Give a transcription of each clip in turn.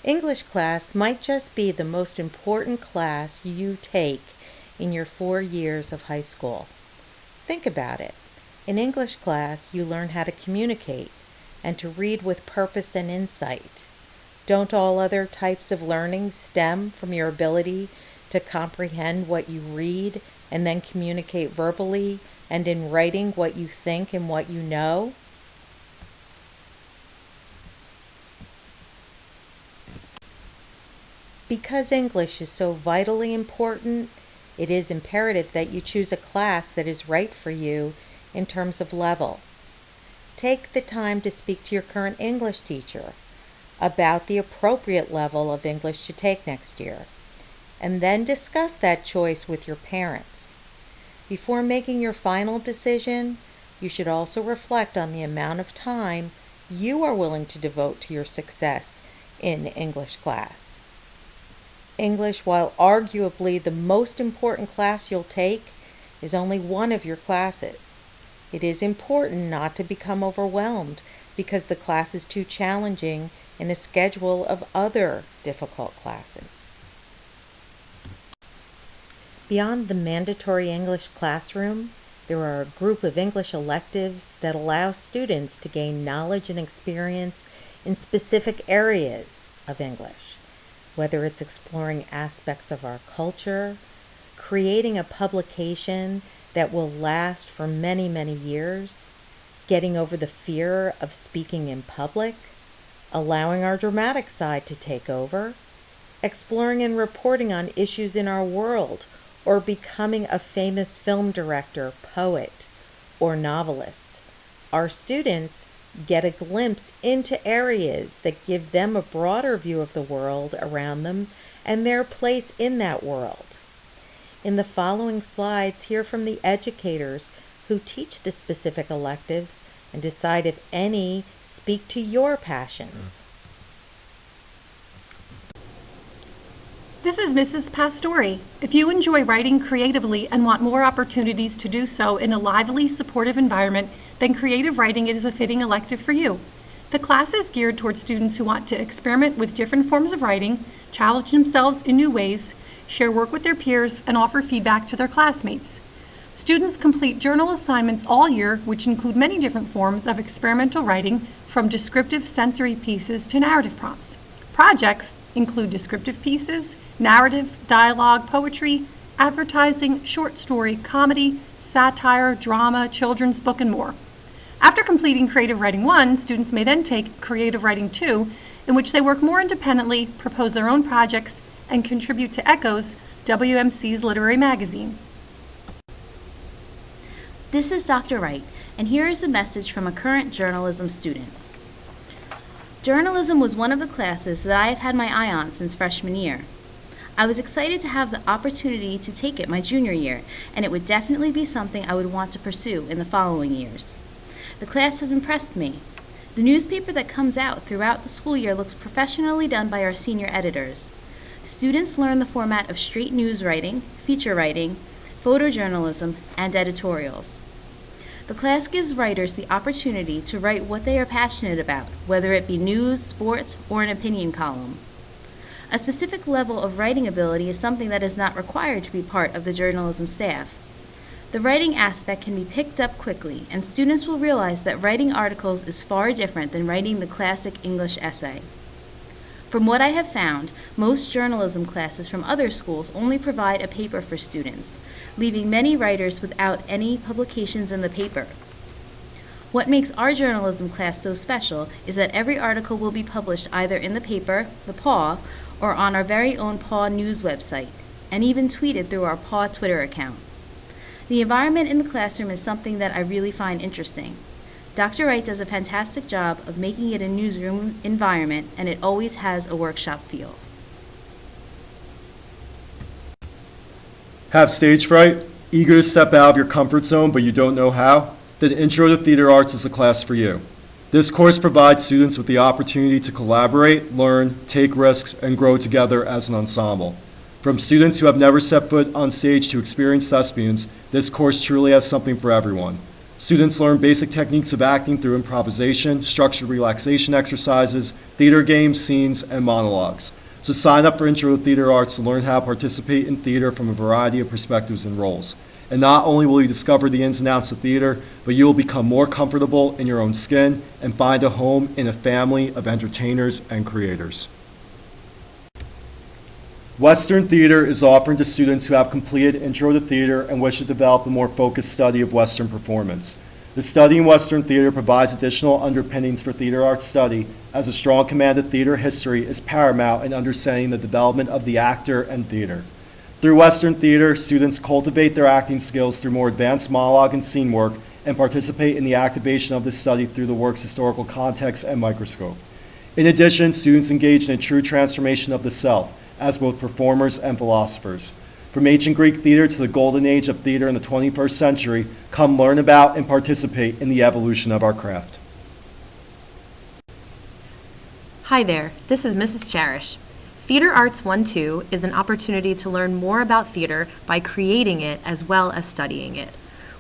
English class might just be the most important class you take in your 4 years of high school. Think about it. In English class, you learn how to communicate and to read with purpose and insight. Don't all other types of learning stem from your ability to comprehend what you read and then communicate verbally and in writing what you think and what you know? Because English is so vitally important, it is imperative that you choose a class that is right for you in terms of level. Take the time to speak to your current English teacher about the appropriate level of English to take next year, and then discuss that choice with your parents. Before making your final decision, you should also reflect on the amount of time you are willing to devote to your success in English class. English, while arguably the most important class you'll take, is only one of your classes. It is important not to become overwhelmed because the class is too challenging in a schedule of other difficult classes. Beyond the mandatory English classroom, there are a group of English electives that allow students to gain knowledge and experience in specific areas of English, whether it's exploring aspects of our culture, creating a publication that will last for many, many years, getting over the fear of speaking in public, allowing our dramatic side to take over, exploring and reporting on issues in our world, or becoming a famous film director, poet, or novelist. Our students get a glimpse into areas that give them a broader view of the world around them and their place in that world. In the following slides, hear from the educators who teach the specific electives and decide if any speak to your passions. This is Mrs. Pastore. If you enjoy writing creatively and want more opportunities to do so in a lively, supportive environment, then creative writing is a fitting elective for you. The class is geared towards students who want to experiment with different forms of writing, challenge themselves in new ways, share work with their peers, and offer feedback to their classmates. Students complete journal assignments all year, which include many different forms of experimental writing, from descriptive sensory pieces to narrative prompts. Projects include descriptive pieces, narrative, dialogue, poetry, advertising, short story, comedy, satire, drama, children's book, and more. After completing Creative Writing 1, students may then take Creative Writing 2, in which they work more independently, propose their own projects, and contribute to Echo's, WMC's literary magazine. This is Dr. Wright, and here is a message from a current journalism student. Journalism was one of the classes that I have had my eye on since freshman year. I was excited to have the opportunity to take it my junior year, and it would definitely be something I would want to pursue in the following years. The class has impressed me. The newspaper that comes out throughout the school year looks professionally done by our senior editors. Students learn the format of straight news writing, feature writing, photojournalism, and editorials. The class gives writers the opportunity to write what they are passionate about, whether it be news, sports, or an opinion column. A specific level of writing ability is something that is not required to be part of the journalism staff. The writing aspect can be picked up quickly, and students will realize that writing articles is far different than writing the classic English essay. From what I have found, most journalism classes from other schools only provide a paper for students, leaving many writers without any publications in the paper. What makes our journalism class so special is that every article will be published either in the paper, the PAW, or on our very own PAW News website, and even tweeted through our PAW Twitter account. The environment in the classroom is something that I really find interesting. Dr. Wright does a fantastic job of making it a newsroom environment, and it always has a workshop feel. Have stage fright? Eager to step out of your comfort zone but you don't know how? Then Intro to Theater Arts is the class for you. This course provides students with the opportunity to collaborate, learn, take risks, and grow together as an ensemble. From students who have never set foot on stage to experienced thespians, this course truly has something for everyone. Students learn basic techniques of acting through improvisation, structured relaxation exercises, theater games, scenes, and monologues. So sign up for Intro to Theater Arts to learn how to participate in theater from a variety of perspectives and roles. And not only will you discover the ins and outs of theater, but you will become more comfortable in your own skin and find a home in a family of entertainers and creators. Western Theater is offered to students who have completed Intro to Theater and wish to develop a more focused study of Western performance. The study in Western Theater provides additional underpinnings for theater arts study, as a strong command of theater history is paramount in understanding the development of the actor and theater. Through Western Theater, students cultivate their acting skills through more advanced monologue and scene work and participate in the activation of this study through the work's historical context and microscope. In addition, students engage in a true transformation of the self, as both performers and philosophers. From ancient Greek theater to the golden age of theater in the 21st century, come learn about and participate in the evolution of our craft. Hi there, this is Mrs. Cherish. Theater Arts 1-2 is an opportunity to learn more about theater by creating it as well as studying it.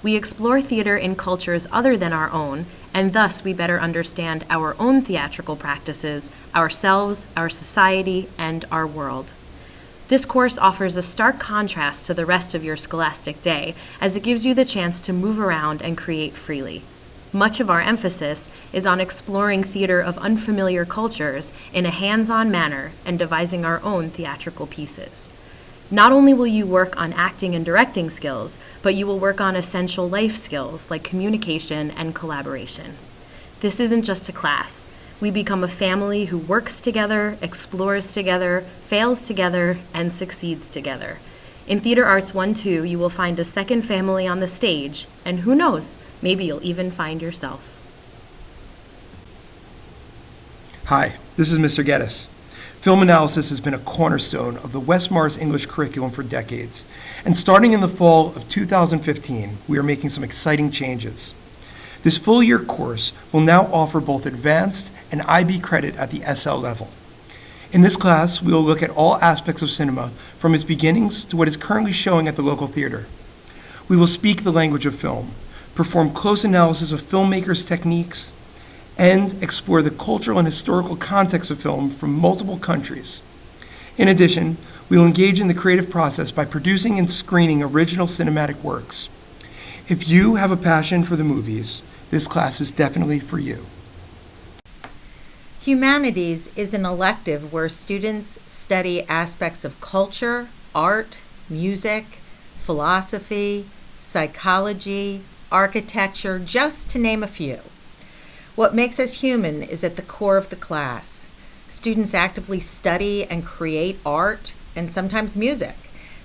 We explore theater in cultures other than our own, and thus we better understand our own theatrical practices, ourselves, our society, and our world. This course offers a stark contrast to the rest of your scholastic day, as it gives you the chance to move around and create freely. Much of our emphasis is on exploring theater of unfamiliar cultures in a hands-on manner and devising our own theatrical pieces. Not only will you work on acting and directing skills, but you will work on essential life skills like communication and collaboration. This isn't just a class. We become a family who works together, explores together, fails together, and succeeds together. In Theater Arts 1-2, you will find a second family on the stage, and who knows, maybe you'll even find yourself. Hi, this is Mr. Geddes. Film analysis has been a cornerstone of the West Mars English curriculum for decades, and starting in the fall of 2015, we are making some exciting changes. This full-year course will now offer both advanced and IB credit at the SL level. In this class, we will look at all aspects of cinema from its beginnings to what is currently showing at the local theater. We will speak the language of film, perform close analysis of filmmakers' techniques, and explore the cultural and historical context of film from multiple countries. In addition, we will engage in the creative process by producing and screening original cinematic works. If you have a passion for the movies, this class is definitely for you. Humanities is an elective where students study aspects of culture, art, music, philosophy, psychology, architecture, just to name a few. What makes us human is at the core of the class. Students actively study and create art and sometimes music.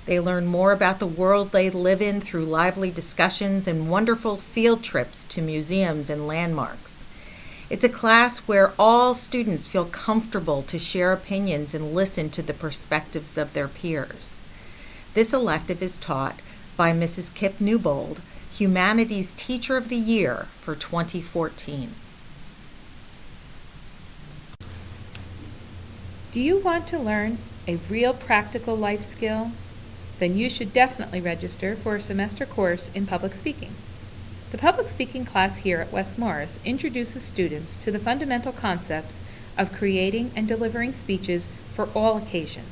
They learn more about the world they live in through lively discussions and wonderful field trips to museums and landmarks. It's a class where all students feel comfortable to share opinions and listen to the perspectives of their peers. This elective is taught by Mrs. Kip Newbold, Humanities Teacher of the Year for 2014. Do you want to learn a real practical life skill? Then you should definitely register for a semester course in public speaking. The public speaking class here at West Morris introduces students to the fundamental concepts of creating and delivering speeches for all occasions.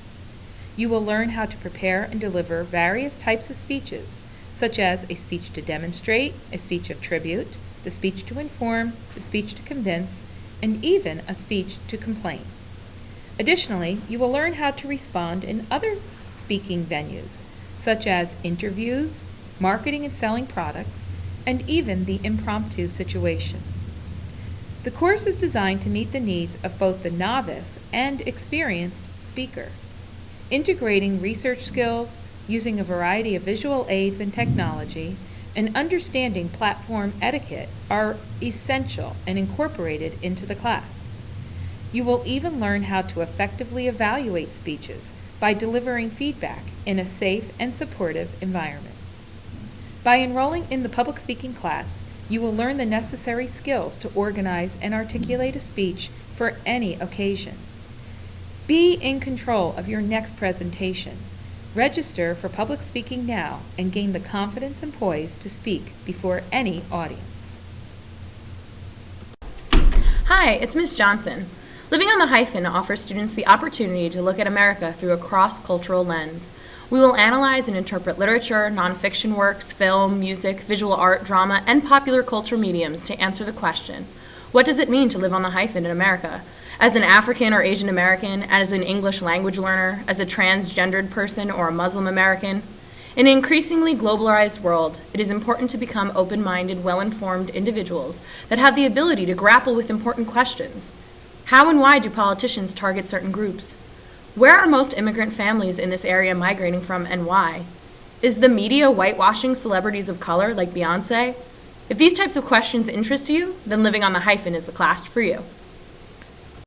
You will learn how to prepare and deliver various types of speeches, such as a speech to demonstrate, a speech of tribute, the speech to inform, the speech to convince, and even a speech to complain. Additionally, you will learn how to respond in other speaking venues, such as interviews, marketing and selling products, and even the impromptu situation. The course is designed to meet the needs of both the novice and experienced speaker. Integrating research skills, using a variety of visual aids and technology, and understanding platform etiquette are essential and incorporated into the class. You will even learn how to effectively evaluate speeches by delivering feedback in a safe and supportive environment. By enrolling in the public speaking class, you will learn the necessary skills to organize and articulate a speech for any occasion. Be in control of your next presentation. Register for public speaking now and gain the confidence and poise to speak before any audience. Hi, it's Ms. Johnson. Living on the Hyphen offers students the opportunity to look at America through a cross-cultural lens. We will analyze and interpret literature, nonfiction works, film, music, visual art, drama, and popular culture mediums to answer the question, what does it mean to live on the Hyphen in America? As an African or Asian American, as an English language learner, as a transgendered person or a Muslim American? In an increasingly globalized world, it is important to become open-minded, well-informed individuals that have the ability to grapple with important questions. How and why do politicians target certain groups? Where are most immigrant families in this area migrating from and why? Is the media whitewashing celebrities of color like Beyonce? If these types of questions interest you, then Living on the Hyphen is the class for you.